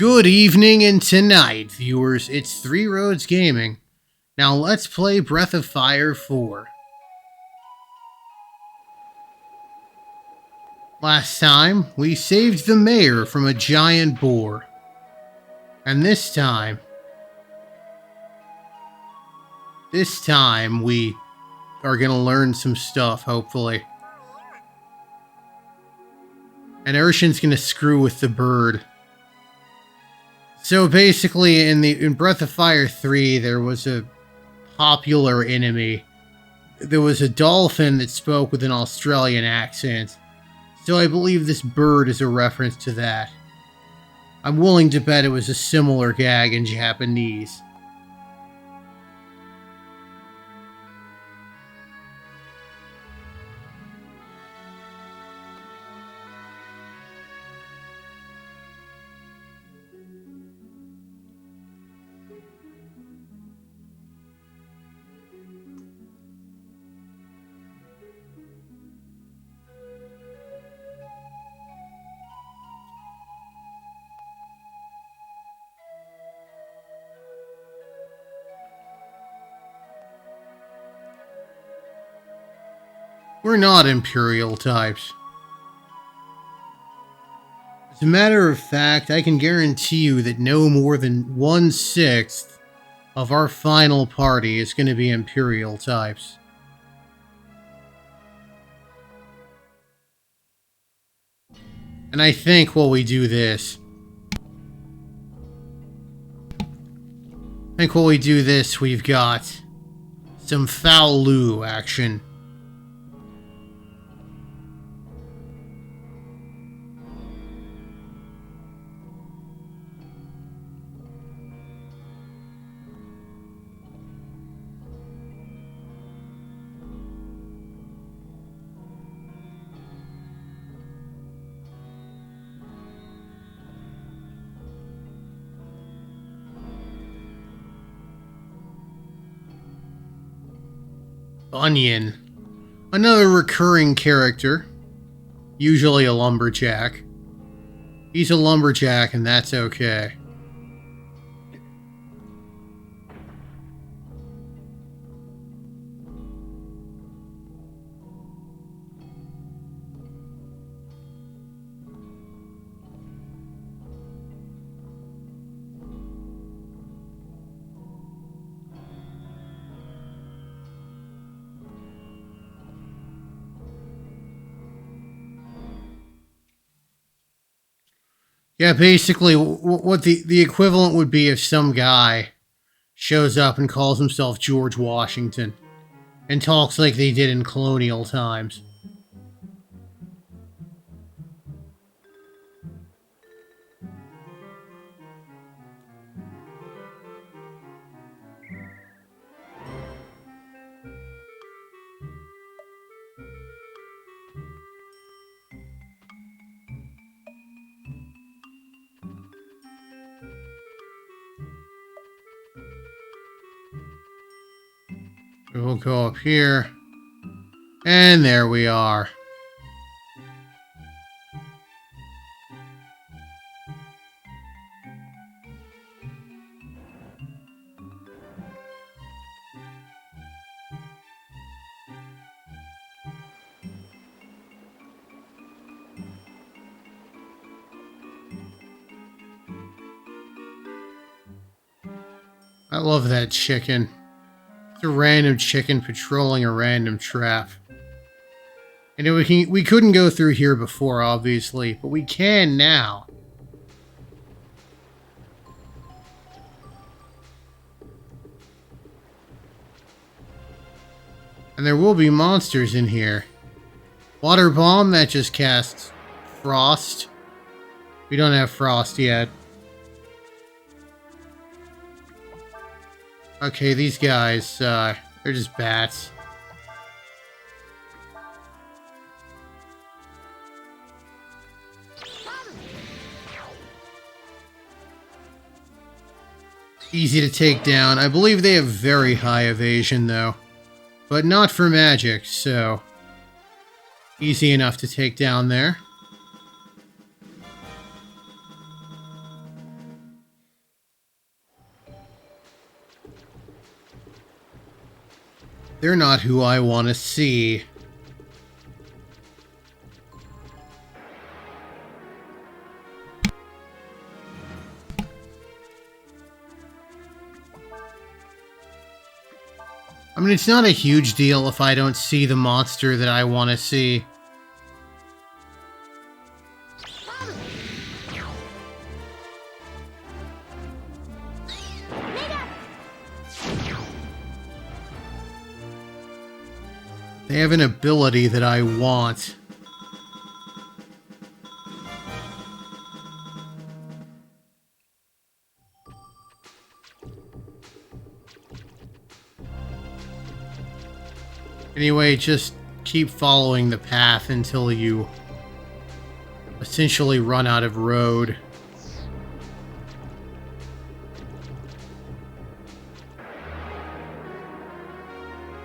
Good evening and tonight, viewers. It's Three Roads Gaming. Now let's play Breath of Fire 4. Last time, we saved the mayor from a giant boar. And this time we are gonna learn some stuff, hopefully. And Urshan's gonna screw with the bird. So basically, in Breath of Fire 3, there was a popular enemy. There was a dolphin that spoke with an Australian accent. So I believe this bird is a reference to that. I'm willing to bet it was a similar gag in Japanese. We're not Imperial types. As a matter of fact, I can guarantee you that no more than 1/6 of our final party is going to be Imperial types. And I think while we do this, we've got some fou-lu action. Onion. Another recurring character. Usually a lumberjack. He's a lumberjack and that's okay. Yeah, basically, what the equivalent would be if some guy shows up and calls himself George Washington and talks like they did in colonial times. We'll go up here. And there we are. I love that chicken. It's a random chicken patrolling a random trap. And we couldn't go through here before, obviously, but we can now. And there will be monsters in here. Water bomb, that just casts frost. We don't have frost yet. Okay, these guys, they're just bats. Easy to take down. I believe they have very high evasion, though. But not for magic, so easy enough to take down there. They're not who I want to see. I mean, it's not a huge deal if I don't see the monster that I want to see. They have an ability that I want. Anyway, just keep following the path until you essentially run out of road.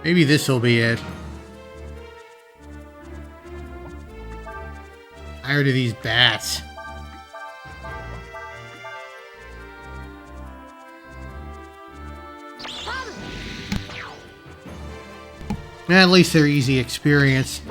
Maybe this will be it. Tired of these bats. At least they're easy experience.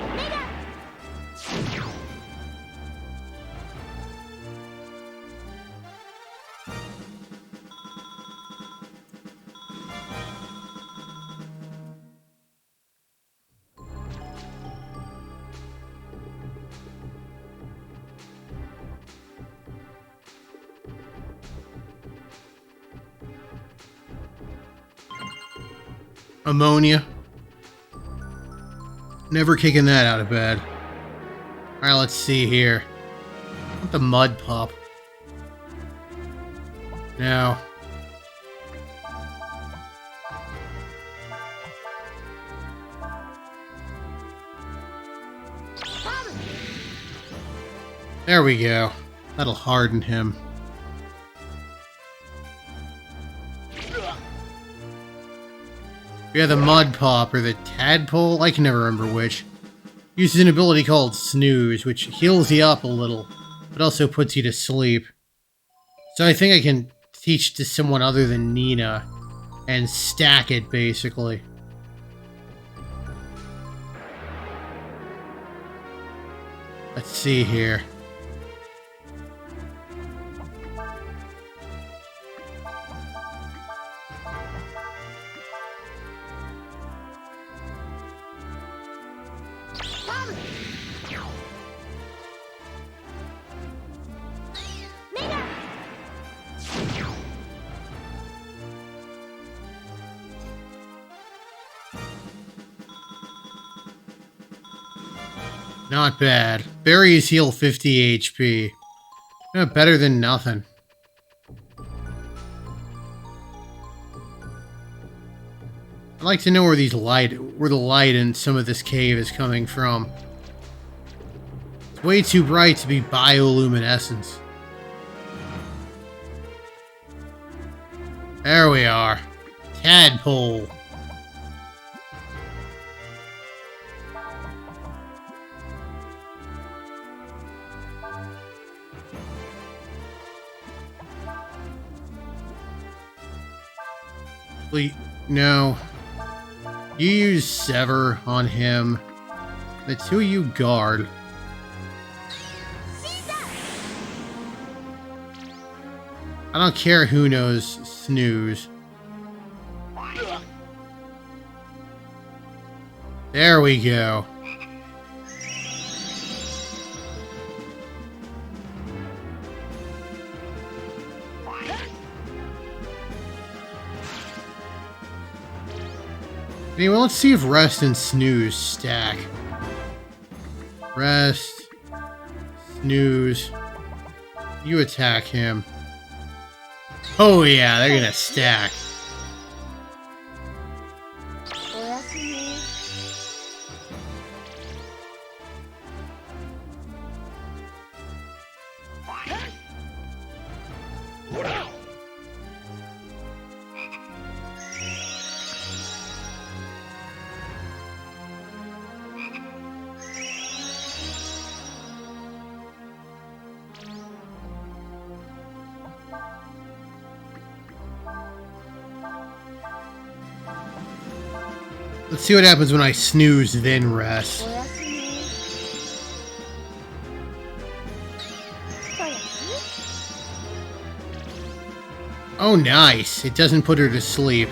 Ammonia. Never kicking that out of bed. Alright, let's see here. I want the mud pup. Now. There we go. That'll harden him. Yeah, the mud pup or the tadpole, I can never remember which. Uses an ability called Snooze, which heals you up a little, but also puts you to sleep. So I think I can teach to someone other than Nina and stack it, basically. Let's see here. Not bad. Berries heal 50 HP. Better than nothing. I'd like to know where the light in some of this cave is coming from. It's way too bright to be bioluminescence. There we are. Tadpole. No. You use Sever on him. The two of you guard. I don't care who knows Snooze. There we go. Anyway, let's see if Rest and Snooze stack. Rest. Snooze. You attack him. Oh yeah, they're gonna stack. Let's see what happens when I snooze, then rest. Oh, nice. It doesn't put her to sleep.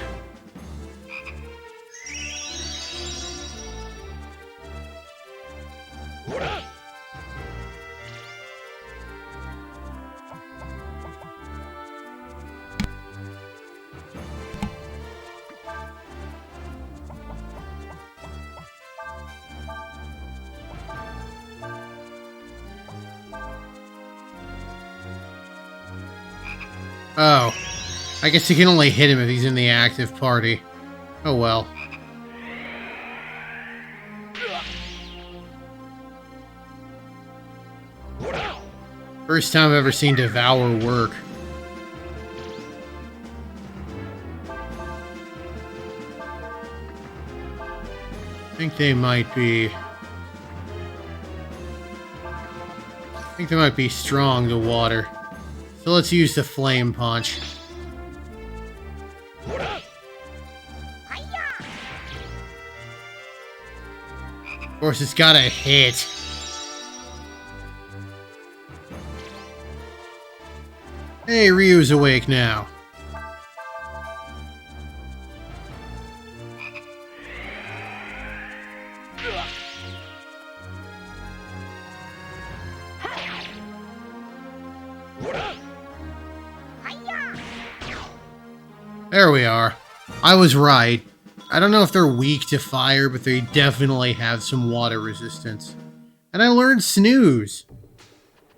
Oh. I guess you can only hit him if he's in the active party. Oh well. First time I've ever seen Devour work. I think they might be... I think they might be strong to water. So let's use the Flame Punch. Of course, it's gotta hit. Hey, Ryu's awake now. There we are. I was right. I don't know if they're weak to fire, but they definitely have some water resistance. And I learned Snooze.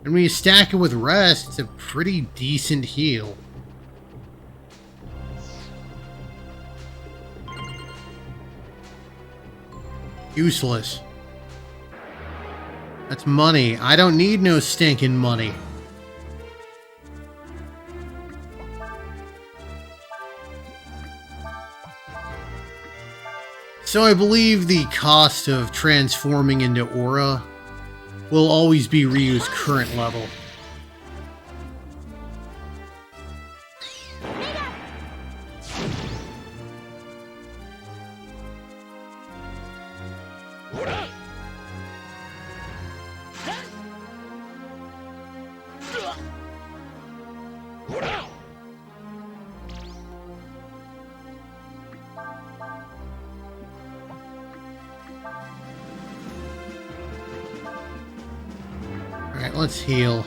And when you stack it with Rest, it's a pretty decent heal. Useless. That's money. I don't need no stinking money. So I believe the cost of transforming into Aura will always be Ryu's current level. Alright, let's heal.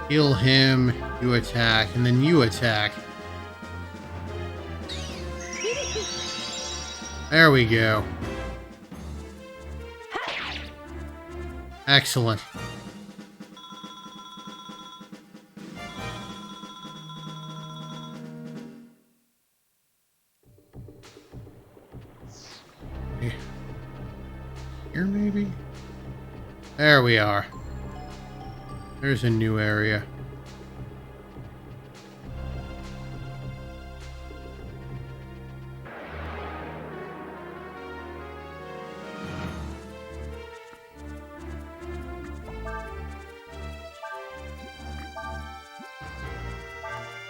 Heal him, you attack, and then you attack. There we go. Excellent. Here, maybe? There we are. There's a new area.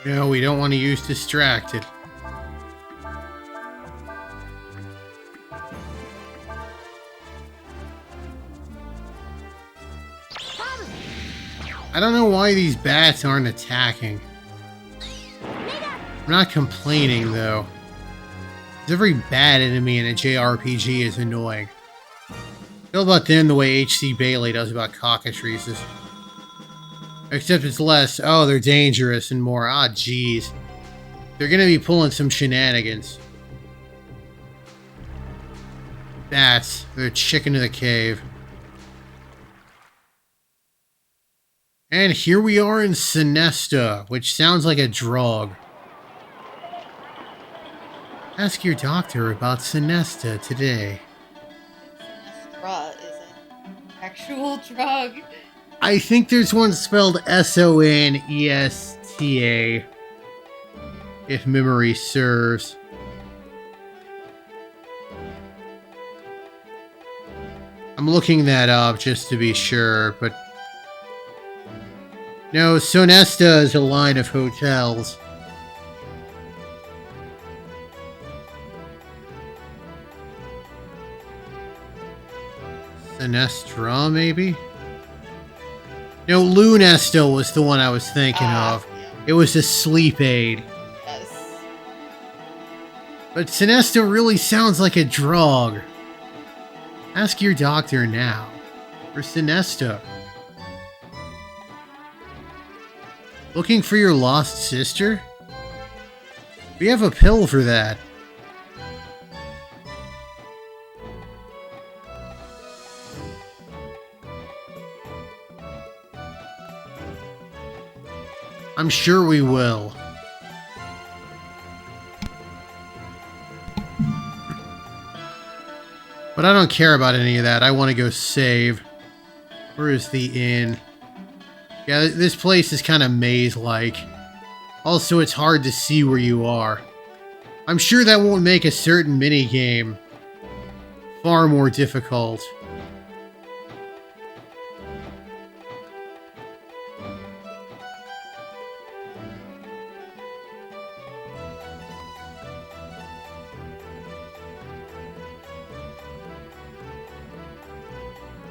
No, we don't want to use Distracted. I don't know why these bats aren't attacking. I'm not complaining, though. Every bad enemy in a JRPG is annoying. I feel about them the way H.C. Bailey does about cockatrices. Except it's less, oh, they're dangerous, and more, ah, jeez. They're gonna be pulling some shenanigans. Bats, they're chicken of the cave. And here we are in Sinesta, which sounds like a drug. Ask your doctor about Sinesta today. Sinestra is an actual drug. I think there's one spelled S-O-N-E-S-T-A, if memory serves. I'm looking that up just to be sure, but... No, Sonesta is a line of hotels. Sinestra, maybe? No, Lunesta was the one I was thinking of. Yeah. It was a sleep aid. Yes. But Sinesta really sounds like a drug. Ask your doctor now. For Sinesta. Looking for your lost sister? We have a pill for that. I'm sure we will. But I don't care about any of that. I want to go save. Where is the inn? Yeah, this place is kind of maze-like. Also, it's hard to see where you are. I'm sure that won't make a certain minigame far more difficult.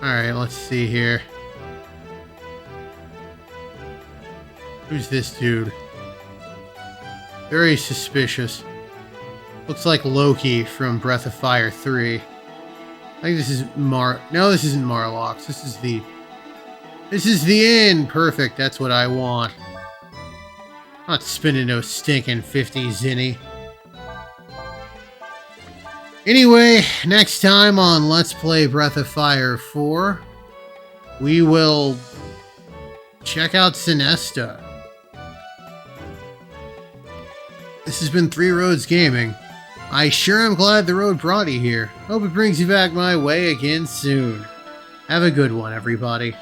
Alright, let's see here. Who's this dude? Very suspicious. Looks like Loki from Breath of Fire 3. I think this is No, this isn't Marlock's. This is the inn! Perfect, that's what I want. Not spending no stinking 50 zenny. Anyway, next time on Let's Play Breath of Fire 4, we will check out Sinesta. This has been Three Roads Gaming. I sure am glad the road brought you here. Hope it brings you back my way again soon. Have a good one, everybody.